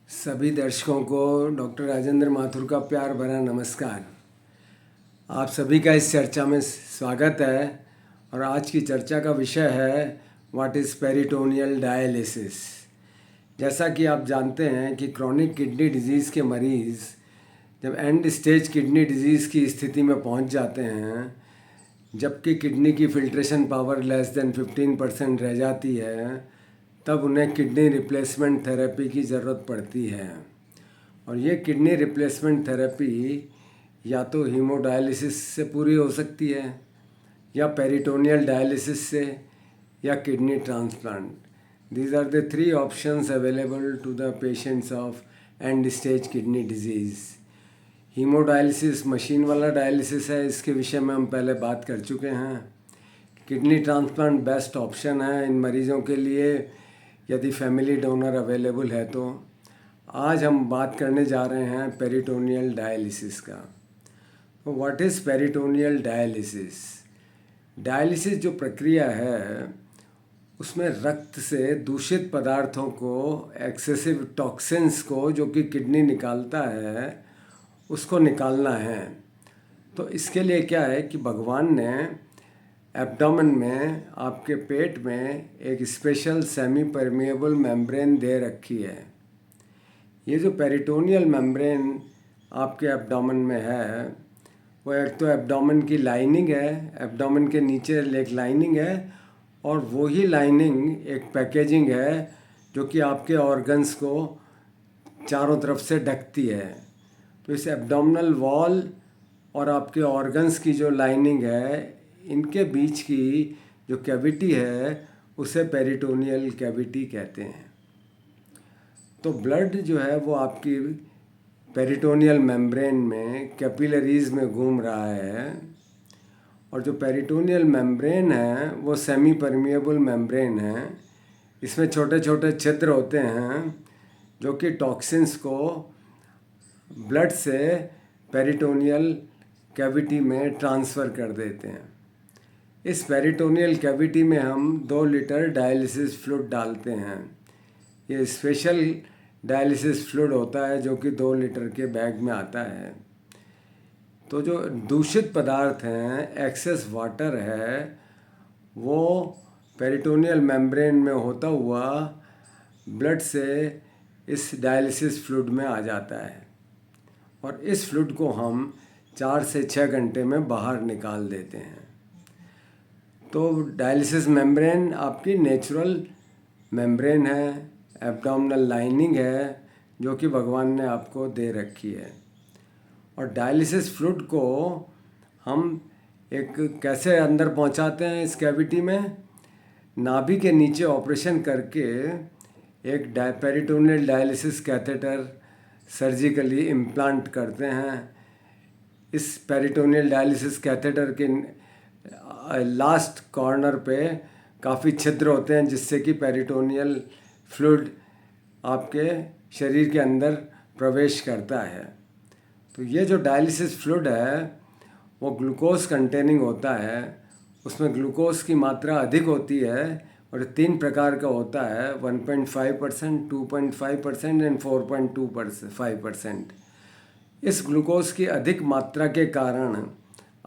सभी दर्शकों को डॉक्टर राजेंद्र माथुर का प्यार भरा नमस्कार। आप सभी का इस चर्चा में स्वागत है और आज की चर्चा का विषय है व्हाट इज़ पेरिटोनियल डायलिसिस। जैसा कि आप जानते हैं कि क्रॉनिक किडनी डिजीज़ के मरीज़ जब एंड स्टेज किडनी डिजीज़ की स्थिति में पहुंच जाते हैं, जबकि किडनी की फिल्ट्रेशन पावर लेस देन 15% रह जाती है, तब उन्हें किडनी रिप्लेसमेंट थेरेपी की ज़रूरत पड़ती है। और ये किडनी रिप्लेसमेंट थेरेपी या तो हीमोडायलिसिस से पूरी हो सकती है या पेरिटोनियल डायलिसिस से या kidney transplant. These are the three options available to the patients of end stage kidney disease. Haemodialysis machine वाला डायलिसिस है, इसके विषय में हम पहले बात कर चुके हैं। किडनी ट्रांसप्लांट बेस्ट ऑप्शन है इन मरीज़ों के लिए यदि फैमिली डोनर अवेलेबल है तो। आज हम बात करने जा रहे हैं पेरिटोनियल डायलिसिस का। तो what is peritoneal dialysis? Dialysis जो प्रक्रिया है उसमें रक्त से दूषित पदार्थों को, एक्सेसिव टॉक्सिन्स को जो कि किडनी निकालता है, उसको निकालना है। तो इसके लिए क्या है कि भगवान ने एब्डोमेन में, आपके पेट में एक स्पेशल सेमी परमिएबल मेम्ब्रेन दे रखी है। ये जो पेरिटोनियल मेम्ब्रेन आपके एब्डोमेन में है, वो एक तो एब्डोमेन की लाइनिंग है, एब्डोमेन के नीचे एक लाइनिंग है, और वही लाइनिंग एक पैकेजिंग है जो कि आपके ऑर्गन्स को चारों तरफ से ढकती है। तो इस एब्डोमिनल वॉल और आपके ऑर्गन्स की जो लाइनिंग है, इनके बीच की जो कैविटी है उसे पेरिटोनियल कैविटी कहते हैं। तो ब्लड जो है वो आपकी पेरिटोनियल मेम्ब्रेन में, कैपिलरीज में घूम रहा है, और जो पेरिटोनियल मेम्ब्रेन है वो सेमी परमिएबल मेम्ब्रेन है। इसमें छोटे छोटे छिद्र होते हैं जो कि टॉक्सिन्स को ब्लड से पेरिटोनियल कैविटी में ट्रांसफ़र कर देते हैं। इस पेरिटोनियल कैविटी में हम 2 लीटर डायलिसिस फ्लूइड डालते हैं। ये स्पेशल डायलिसिस फ्लूइड होता है जो कि 2 लीटर के बैग में आता है। तो जो दूषित पदार्थ हैं, एक्सेस वाटर है, वो पेरिटोनियल मेम्ब्रेन में होता हुआ ब्लड से इस डायलिसिस फ्लूइड में आ जाता है, और इस फ्लूइड को हम 4 से 6 घंटे में बाहर निकाल देते हैं। तो डायलिसिस मेम्ब्रेन आपकी नेचुरल मेम्ब्रेन है, एब्डोमिनल लाइनिंग है जो कि भगवान ने आपको दे रखी है। और डायलिसिस फ्लूइड को हम एक कैसे अंदर पहुंचाते हैं इस कैविटी में? नाभि के नीचे ऑपरेशन करके एक peritoneal dialysis catheter surgically implant करते हैं। इस पेरिटोनियल डायलिसिस कैथेटर के लास्ट कॉर्नर पे काफ़ी छिद्र होते हैं जिससे कि पेरिटोनियल फ्लूइड आपके शरीर के अंदर प्रवेश करता है। तो ये जो डायलिसिस फ्लूइड है वो ग्लूकोज कंटेनिंग होता है। उसमें ग्लूकोज की मात्रा अधिक होती है और 3 प्रकार का होता है, 1.5%, 2.5% एंड 4.25%। इस ग्लूकोज की अधिक मात्रा के कारण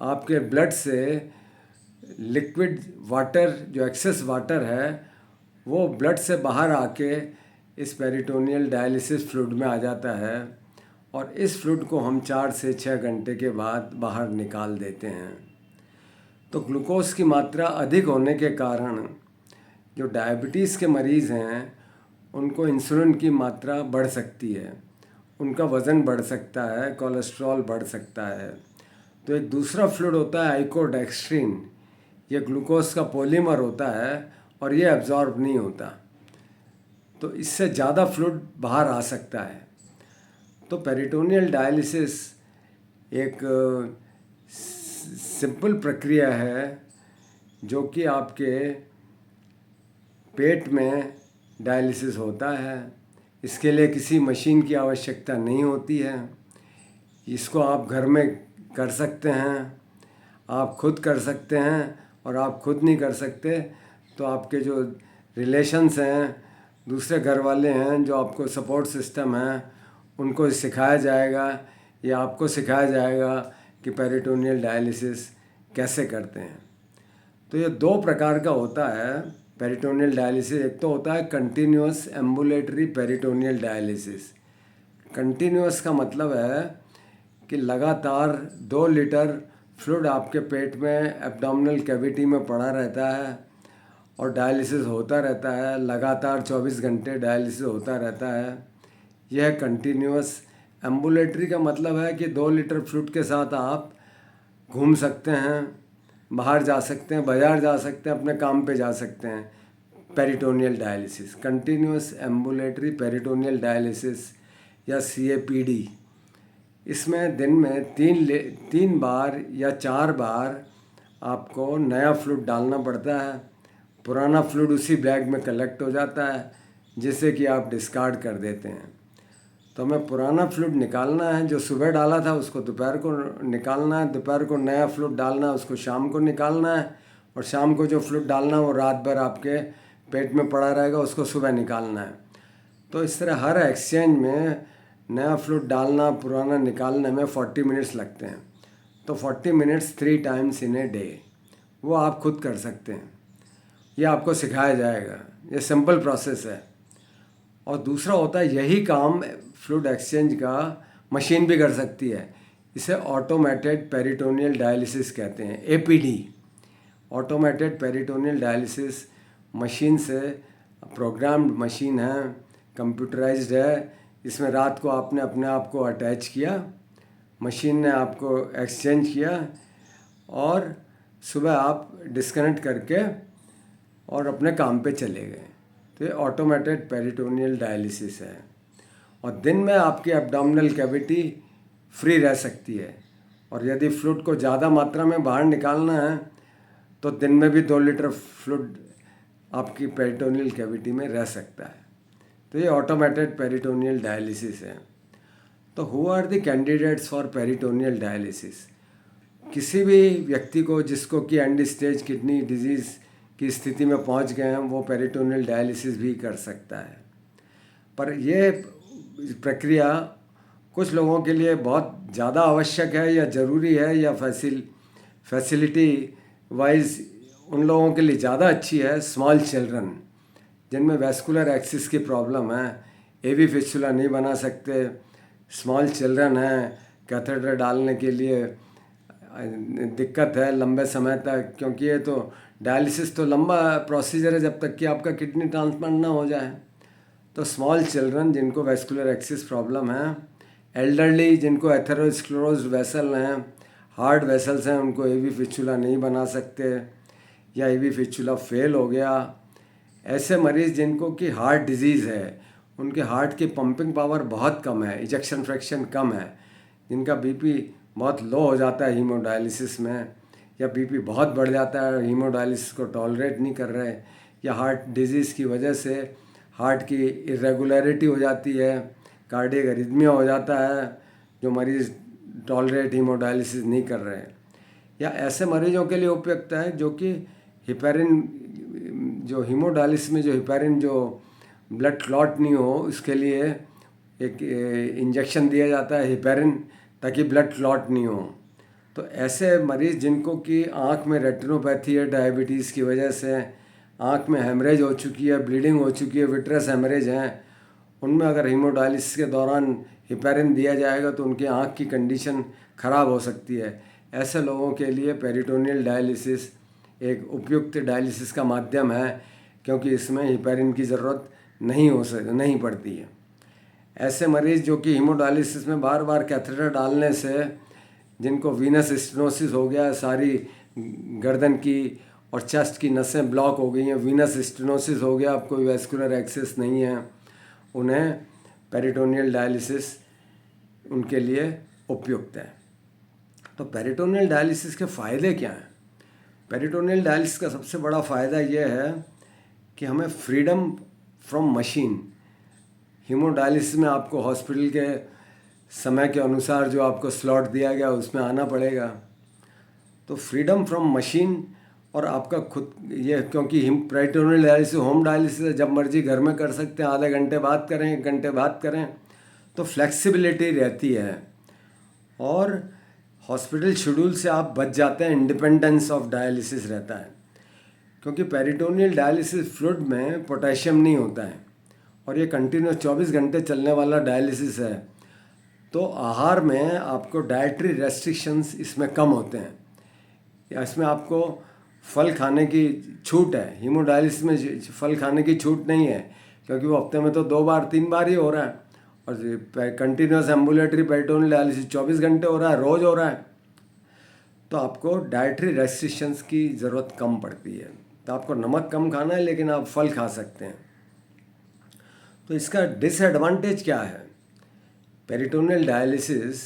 आपके ब्लड से लिक्विड वाटर, जो एक्सेस वाटर है, वो ब्लड से बाहर आके इस पेरिटोनियल डायलिसिस फ्लूइड में आ जाता है, और इस फ्लूइड को हम 4 से 6 घंटे के बाद बाहर निकाल देते हैं। तो ग्लूकोज की मात्रा अधिक होने के कारण जो डायबिटीज़ के मरीज़ हैं उनको इंसुलिन की मात्रा बढ़ सकती है, उनका वज़न बढ़ सकता है, कोलेस्ट्रॉल बढ़ सकता है। तो एक दूसरा फ्लूइड होता है आइकोडेक्स्ट्रिन। ये ग्लूकोज का पॉलीमर होता है और ये एब्जॉर्ब नहीं होता, तो इससे ज़्यादा फ्लूइड बाहर आ सकता है। तो पेरिटोनियल डायलिसिस एक सिंपल प्रक्रिया है जो कि आपके पेट में डायलिसिस होता है। इसके लिए किसी मशीन की आवश्यकता नहीं होती है। इसको आप घर में कर सकते हैं, आप खुद कर सकते हैं, और आप खुद नहीं कर सकते तो आपके जो रिलेशंस हैं, दूसरे घर वाले हैं जो आपको सपोर्ट सिस्टम है, उनको सिखाया जाएगा या आपको सिखाया जाएगा कि पेरिटोनियल डायलिसिस कैसे करते हैं। तो ये दो प्रकार का होता है पेरिटोनियल डायलिसिस। एक तो होता है continuous ambulatory peritoneal dialysis. Continuous का मतलब है कि लगातार 2 लीटर फ्लूइड आपके पेट में एब्डोमिनल कैविटी में पड़ा रहता है और डायलिसिस होता रहता है, लगातार 24 घंटे डायलिसिस होता रहता है। यह कंटिन्यूअस। एम्बुलेटरी का मतलब है कि 2 लीटर फ्लूइड के साथ आप घूम सकते हैं, बाहर जा सकते हैं, बाज़ार जा सकते हैं, अपने काम पे जा सकते हैं। Peritoneal dialysis, continuous ambulatory peritoneal dialysis या CAPD। इसमें दिन में 3 बार या 4 बार आपको नया फ्लूइड डालना पड़ता है। पुराना फ्लूइड उसी बैग में कलेक्ट हो जाता है जिसे कि आप डिस्कार्ड कर देते हैं। तो हमें पुराना फ्लूइड निकालना है, जो सुबह डाला था उसको दोपहर को निकालना है, दोपहर को नया फ्लूइड डालना है, उसको शाम को निकालना है, और शाम को जो फ्लूइड डालना है वो रात भर आपके पेट में पड़ा रहेगा, उसको सुबह निकालना है। तो इस तरह हर एक्सचेंज में नया फ्लूइड डालना, पुराना निकालने में 40 मिनट्स लगते हैं। तो 40 minutes 3 times in a day वो आप खुद कर सकते हैं। ये आपको सिखाया जाएगा, ये सिंपल प्रोसेस है। और दूसरा होता है यही काम फ्लूइड एक्सचेंज का मशीन भी कर सकती है। इसे ऑटोमेटेड पेरिटोनियल डायलिसिस कहते हैं, APD। Automated peritoneal dialysis machine से, प्रोग्राम्ड मशीन है, कंप्यूटराइज्ड है। इसमें रात को आपने अपने आप को अटैच किया, मशीन ने आपको एक्सचेंज किया और सुबह आप डिस्कनेक्ट करके और अपने काम पे चले गए। तो ये ऑटोमेटेड पेरिटोनियल डायलिसिस है। और दिन में आपकी एब्डोमिनल कैविटी फ्री रह सकती है, और यदि फ्लूइड को ज़्यादा मात्रा में बाहर निकालना है तो दिन में भी 2 लीटर फ्लूइड आपकी पेरिटोनियल कैविटी में रह सकता है। तो ये ऑटोमेटेड पेरिटोनियल डायलिसिस है। तो who are the candidates for peritoneal dialysis? किसी भी व्यक्ति को जिसको कि एंड स्टेज किडनी डिजीज़ की स्थिति में पहुंच गए हैं, वो पेरिटोनियल डायलिसिस भी कर सकता है। पर यह प्रक्रिया कुछ लोगों के लिए बहुत ज़्यादा आवश्यक है या ज़रूरी है, या फैसिलिटी वाइज उन लोगों के लिए ज़्यादा अच्छी है। स्मॉल चिल्ड्रन जिनमें वैस्कुलर एक्सिस की प्रॉब्लम है, AV फिस्टुला नहीं बना सकते, स्मॉल चिल्ड्रन हैं, कैथेटर डालने के लिए दिक्कत है लंबे समय तक, क्योंकि ये तो डायलिसिस तो लंबा प्रोसीजर है जब तक कि आपका किडनी ट्रांसप्लांट ना हो जाए। तो स्मॉल चिल्ड्रन जिनको वैस्कुलर एक्सिस प्रॉब्लम है, एल्डरली जिनको एथेरोस्क्लेरोज्ड वेसल हैं, हार्ड वेसल्स हैं, उनको AV फिस्टुला नहीं बना सकते, या AV फिस्टुला फेल हो गया, ऐसे मरीज़ जिनको कि हार्ट डिजीज़ है, उनके हार्ट की पंपिंग पावर बहुत कम है, इजेक्शन फ्रैक्शन कम है, जिनका BP बहुत लो हो जाता है हीमोडायलिसिस में, या BP बहुत बढ़ जाता है, हीमोडायलिसिस को टॉलरेट नहीं कर रहे, या हार्ट डिजीज़ की वजह से हार्ट की इरेगुलरिटी हो जाती है, कार्डियक अरिथमिया हो जाता है, जो मरीज़ टॉलरेट हीमोडायलिसिस नहीं कर रहे हैं। या ऐसे मरीजों के लिए उपयुक्त है जो कि हिपेरिन, जो हीमोडायलिसिस में जो हिपेरिन जो ब्लड क्लॉट नहीं हो, उसके लिए एक इंजेक्शन दिया जाता है हिपेरिन, ताकि ब्लड क्लॉट नहीं हो। तो ऐसे मरीज़ जिनको कि आँख में रेटिनोपैथी है डायबिटीज़ की वजह से, आँख में हेमरेज हो चुकी है, ब्लीडिंग हो चुकी है, विट्रस हेमरेज हैं, उनमें अगर हीमोडायलिसिस के दौरान हिपेरिन दिया जाएगा तो उनकी आँख की कंडीशन ख़राब हो सकती है। ऐसे लोगों के लिए पेरिटोनियल डायलिसिस एक उपयुक्त डायलिसिस का माध्यम है, क्योंकि इसमें हिपेरिन की ज़रूरत नहीं पड़ती है। ऐसे मरीज़ जो कि हीमोडायलिसिस में बार बार कैथेटर डालने से, जिनको वीनस स्टेनोसिस हो गया, सारी गर्दन की और चेस्ट की नसें ब्लॉक हो गई हैं, वीनस स्टेनोसिस हो गया, अब कोई वैस्कुलर एक्सेस नहीं है, उन्हें पेरिटोनियल डायलिसिस उनके लिए उपयुक्त है। तो पेरिटोनियल डायलिसिस के फ़ायदे क्या हैं? पेरिटोनियल डायलिसिस का सबसे बड़ा फ़ायदा यह है कि हमें फ्रीडम फ्रॉम मशीन। हीमोडायलिसिस में आपको हॉस्पिटल के समय के अनुसार जो आपको स्लॉट दिया गया उसमें आना पड़ेगा। तो फ्रीडम फ्रॉम मशीन और आपका खुद ये, क्योंकि पेरिटोनियल डायलिसिस होम डायलिसिस है, जब मर्जी घर में कर सकते हैं, आधे घंटे बाद करें, 1 घंटे बाद करें, तो फ्लेक्सिबिलिटी रहती है। और हॉस्पिटल शेड्यूल से आप बच जाते हैं, इंडिपेंडेंस ऑफ डायलिसिस रहता है, क्योंकि पेरिटोनियल डायलिसिस फ्लूइड में पोटेशियम नहीं होता है और ये कंटिन्यूस 24 घंटे चलने वाला डायलिसिस है। तो आहार में आपको डाइटरी रेस्ट्रिक्शंस इसमें कम होते हैं, या इसमें आपको फल खाने की छूट है। हीमोडायलिसिस में फल खाने की छूट नहीं है, क्योंकि वो हफ्ते में तो 2 बार 3 बार ही हो रहा है, और कंटिन्यूस एम्बुलेटरी पेरिटोनियल डायलिसिस 24 घंटे हो रहा है, रोज़ हो रहा है। तो आपको डाइटरी रेस्ट्रिक्शंस की ज़रूरत कम पड़ती है। तो आपको नमक कम खाना है, लेकिन आप फल खा सकते हैं। तो इसका डिसएडवांटेज क्या है पेरिटोनियल डायलिसिस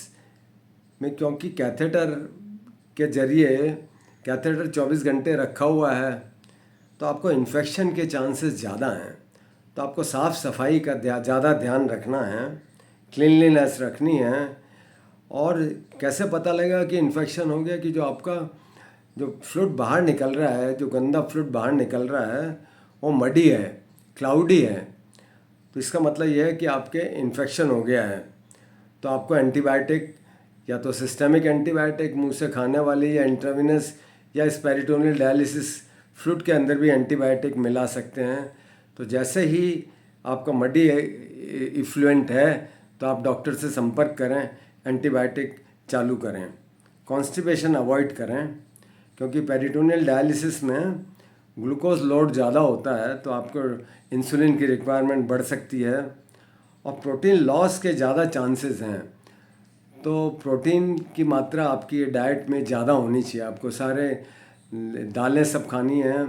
में, क्योंकि कैथेटर के जरिए कैथेटर 24 घंटे रखा हुआ है, तो आपको इन्फेक्शन के चांसेस ज़्यादा हैं। तो आपको साफ़ सफाई का ज़्यादा ध्यान रखना है, क्लीनलीनेस रखनी है। और कैसे पता लगेगा कि इन्फेक्शन हो गया, कि जो आपका जो फ्लूइड बाहर निकल रहा है, जो गंदा फ्लूइड बाहर निकल रहा है, वो मडी है, क्लाउडी है, तो इसका मतलब यह है कि आपके इन्फेक्शन हो गया है। तो आपको एंटीबायोटिक, या तो सिस्टेमिक एंटीबायोटिक मुंह से खाने वाली, या इंट्रावेनस, या इस पेरिटोनियल डायलिसिस फ्लूइड के अंदर भी एंटीबायोटिक मिला सकते हैं। तो जैसे ही आपका मडी इफ्लुएंट है, तो आप डॉक्टर से संपर्क करें, एंटीबायोटिक चालू करें। कॉन्स्टिपेशन अवॉइड करें, क्योंकि पेरिटोनियल डायलिसिस में ग्लूकोज लोड ज़्यादा होता है, तो आपको इंसुलिन की रिक्वायरमेंट बढ़ सकती है, और प्रोटीन लॉस के ज़्यादा चांसेस हैं। तो प्रोटीन की मात्रा आपकी डाइट में ज़्यादा होनी चाहिए। आपको सारे दालें सब खानी हैं,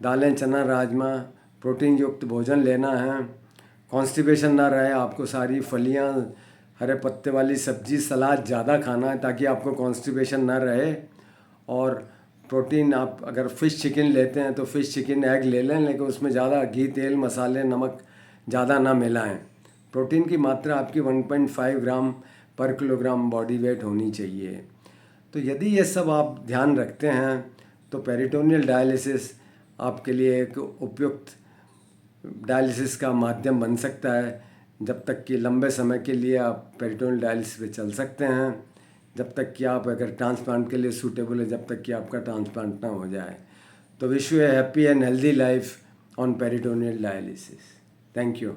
दालें, चना, राजमा, प्रोटीन युक्त भोजन लेना है। कॉन्स्टिपेशन ना रहे, आपको सारी फलियां, हरे पत्ते वाली सब्जी, सलाद ज़्यादा खाना है, ताकि आपको कॉन्स्टिपेशन ना रहे। और प्रोटीन, आप अगर फ़िश चिकन लेते हैं तो फ़िश चिकन एग ले लें, लेकिन उसमें ज़्यादा घी, तेल, मसाले, नमक ज़्यादा ना मिलाएं। प्रोटीन की मात्रा आपकी 1.5 ग्राम पर किलोग्राम बॉडी वेट होनी चाहिए। तो यदि ये सब आप ध्यान रखते हैं, तो पेरिटोनियल डायलिसिस आपके लिए एक उपयुक्त डायलिसिस का माध्यम बन सकता है, जब तक कि लंबे समय के लिए आप पेरिटोनियल डायलिसिस पे चल सकते हैं, जब तक कि आप अगर ट्रांसप्लांट के लिए सूटेबल है, जब तक कि आपका ट्रांसप्लांट ना हो जाए। तो wish U A happy and healthy life on peritoneal dialysis. Thank you.